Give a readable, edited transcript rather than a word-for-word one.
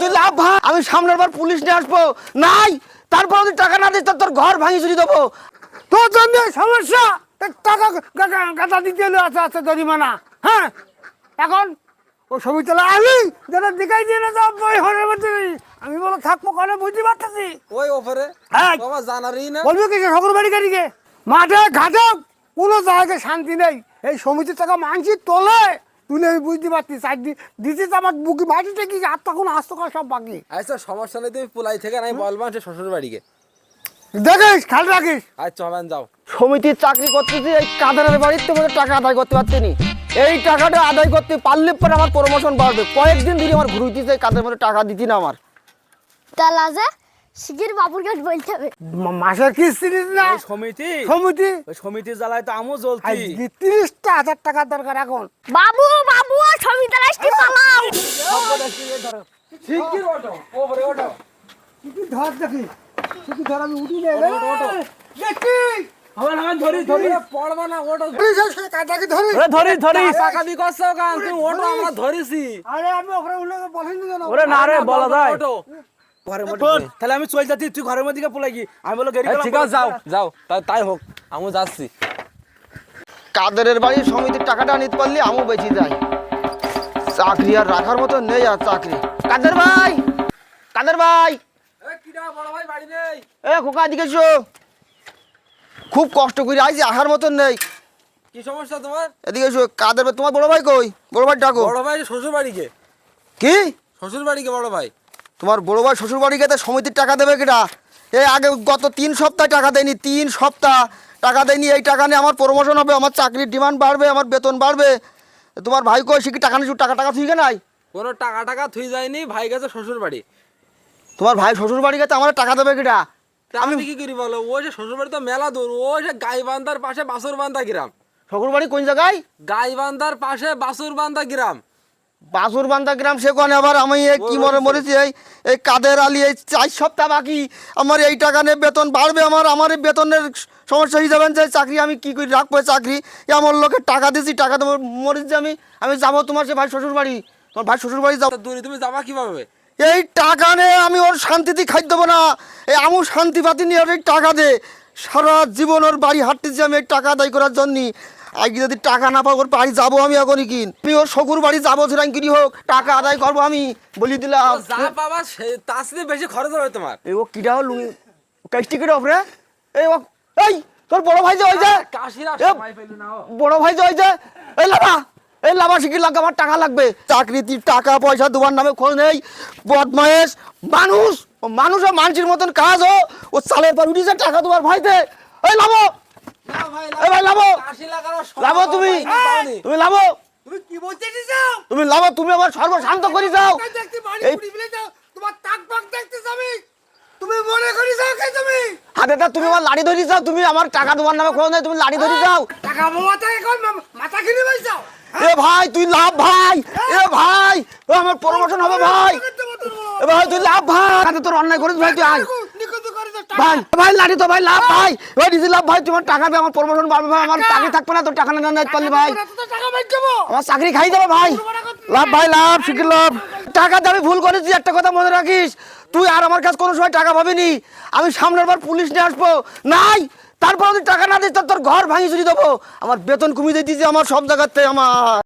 তুই লাভ ভাই, আমি সামনের বার পুলিশ নিয়ে আসবো। নাই তারপর তুই টাকা না দিস তোর ঘর ভাঙি চুরি দেবো। তোর জন্য সমস্যা, টাকা গাদা দিতে হলে আছে আছে জরিমানা। হ্যাঁ এখন ও ছবি তোলা আমি যেটা দেখাই দিয়ে না বই হরে মধ্যে আমি বলো থাকবো কানে বুঝতে পারতেছি। ওই ওপরে হ্যাঁ বাবা জানারই না। বলবি কি ঠাকুর বাড়ি গাড়িকে মাঠে ঘাটে কোনো জায়গায় শান্তি নেই। এই সমিতির টাকা মানছি তোলে তুলে আমি বুঝতে পারছি চার দিচ্ছিস আমার বুকি মাটিতে কি আর তখন আসতো সব বাকি। আচ্ছা সমস্যা নেই, তুমি পোলাই থেকে নাই বলবা সে শ্বশুর বাড়িকে। দেখিস খেয়াল রাখিস। আচ্ছা হবেন যাও। সমিতির চাকরি করতেছি, এই কাদারের বাড়িতে মধ্যে টাকা আদায় করতে পারতেনি। এই টাকাটা আদায় করতে পারলে পরে আমার প্রমোশন বাড়বে। কয়েকদিন ধরে আমার ঘুরতেছে কাদের মধ্যে টাকা দিতি না আমার। তালা যে শিগির বাবুর কাছে বলতে হবে। মাসের কিস্তি দিস না ওই সমিতি সমিতি ওই সমিতির জ্বালায় তো আমও জ্বলতি। 30,000 টাকা দরকার এখন। বাবু বাবু ছবিটা আসতে পালাও। শিগগির ওঠো, ওপরে ওঠো। কি ধর দেখি কি ধর আমি উঠি রে দেখি হবেন হবেন, ধরি ধরি পড়বা না, ওঠো। কাটাকে ধরি ওরে ধরিস ধরিস। টাকা দি করছো কান, তুমি ওঠো, আমরা ধরেছি। আরে আমি ওখানে উঠলে বলেনি কেন? ওরে না রে বলা যায়। ওঠো ঘরের মধ্যে। তাহলে আমি চলে যাচ্ছি, তুই ঘরের মধ্যে পোলাই কি? আমি বলো গেরি ঠিক আছে, যাও যাও, তাই হোক, আমি যাচ্ছি। কাদেরের বাড়ির সমিতির টাকাটা নিতে পারলে আমিও বেঁচে যাই। চাকরি আর রাখার মতো নেই আর চাকরি। কাদের ভাই, কাদের ভাই, বড় ভাই বাড়ি নেই। এ খোকা দিকে এসো। খুব কষ্ট করে আইছি, আহার মতন নেই। কি সমস্যা তোমার? এদিকে এসো। কাদের ভাই, তোমার বড় ভাই কই? বড় ভাই ডাকো। বড় ভাই শ্বশুর বাড়িকে। কি শ্বশুর বাড়িকে বড় ভাই? তোমার বড় ভাই শ্বশুর বাড়ি গেতে সমিতির টাকা দেবে কিনা? এই আগে গত 3 সপ্তাহ টাকা দেয়নি, 3 সপ্তাহ টাকা দেয়নি। এই টাকা নিয়ে আমার প্রমোশন হবে, আমার চাকরির ডিমান্ড বাড়বে, আমার বেতন বাড়বে। তোমার ভাই কই? সে কি টাকা নিছু? টাকা টাকা থুই নাই? কোনো টাকা থুই যায়নি, ভাই গেছে শ্বশুর বাড়ি। তোমার ভাই শ্বশুর বাড়ি গেতে আমার টাকা দেবে কিনা? আমি কি করি বলো? ও যে শ্বশুর বাড়ি তো মেলা দূর, ও যে গাইবান্ধার পাশে বাসুরবান্ধা গ্রাম। শ্বশুর বাড়ি কোন জায়গায়? গাইবান্ধার পাশে বাসুরবান্ধা গ্রাম। বাসুরবান্ধা গ্রাম। সে কোনে আবার আমি কি মরেছি এই কাদের আলী। এই 4 সপ্তাহ বাকি, আমার এই টাকা নিয়ে বেতন বাড়বে। আমার এই বেতনের সমস্যা হিসাবে যে চাকরি আমি কি করে রাখবো? চাকরি এমন লোকের টাকা দিয়েছি, টাকা দেবো মরেছি আমি যাবো তোমার সে ভাই শ্বশুর বাড়ি। তোমার ভাই শ্বশুর বাড়ি যাবো। দূরে তুমি যাবা কিভাবে? এই টাকা নিয়ে আমি ওর শান্তিতে খাই দেবো না। এই আমি শান্তি পাতি নিয়ে এই টাকা দে। সারা জীবন ওর বাড়ি হাঁটতেছি আমি এই টাকা আদায় করার জন্য। আজকে যদি টাকা না পাবো ওর বাড়ি যাবো আমি এখনই কিন। আমি ওর শ্বশুর বাড়ি যাবো, সেটা কিনি হোক, টাকা আদায় করবো আমি বলি দিলাম। যা পাবা তার সাথে বেশি খরচ হবে তোমার। এই ও কিটা হল কাজটি কেটে অফরে। এই ও এই তোর বড় ভাই যে ওই যে কাশিরা এ, সময় পেলো না। বড় ভাই যে ওই যে এই লাভা শিখির লাগবে, আমার টাকা লাগবে। চাকরিতে টাকা পয়সা দেওয়ার নামে খোঁজ নেই। বদমায়েশ মানুষ ও মানুষের মতন কাজ ও চালের পর উঠেছে টাকা তোমার ভাইতে। এই লাভো, এই ভাই লাভো, লাভো তুমি লাভো, তুমি কি বলতে তুমি লাভো, তুমি আমার সর্বশান্ত করে যাও। এই তোমার টাক বাক দেখতেছ আমি, তুমি মনে করি যাও কে তুমি? হাতেটা তুমি আমার লাড়ি ধরি যাও। তুমি আমার টাকা তোমার নামে খোঁজ নেই, তুমি লাড়ি ধরি যাও। টাকা মাথা এখন মাথা কিনে পাইছো? এ ভাই তুই লাভ ভাই, এ ভাই আমার প্রমোশন হবে ভাই। এ ভাই তুই লাভ ভাই, তোর অন্যায় করিস ভাই, তুই আয় ভাই। ভাই লাড়ি তো ভাই লাভ ভাই, ভাই ডিজি লাভ ভাই। তোমার টাকা দিয়ে আমার প্রমোশন বাড়বে ভাই। আমার চাকরি থাকবে না, তোর টাকা না না পারলি ভাই আমার চাকরি খাই যাবে ভাই। লাভ ভাই লাভ, শিখির লাভ। টাকা দিয়ে আমি ভুল করেছি, একটা কথা মনে রাখিস। তুই আর আমার কাছে কোনো সময় টাকা পাবিনি। আমি সামনের বার পুলিশ নিয়ে আসবো। নাই তারপর তুই টাকা না দিস তোর ঘর ভাঙি চুরি দেবো। আমার বেতন কমিয়ে দিয়েছি আমার সব জায়গাতে আমার।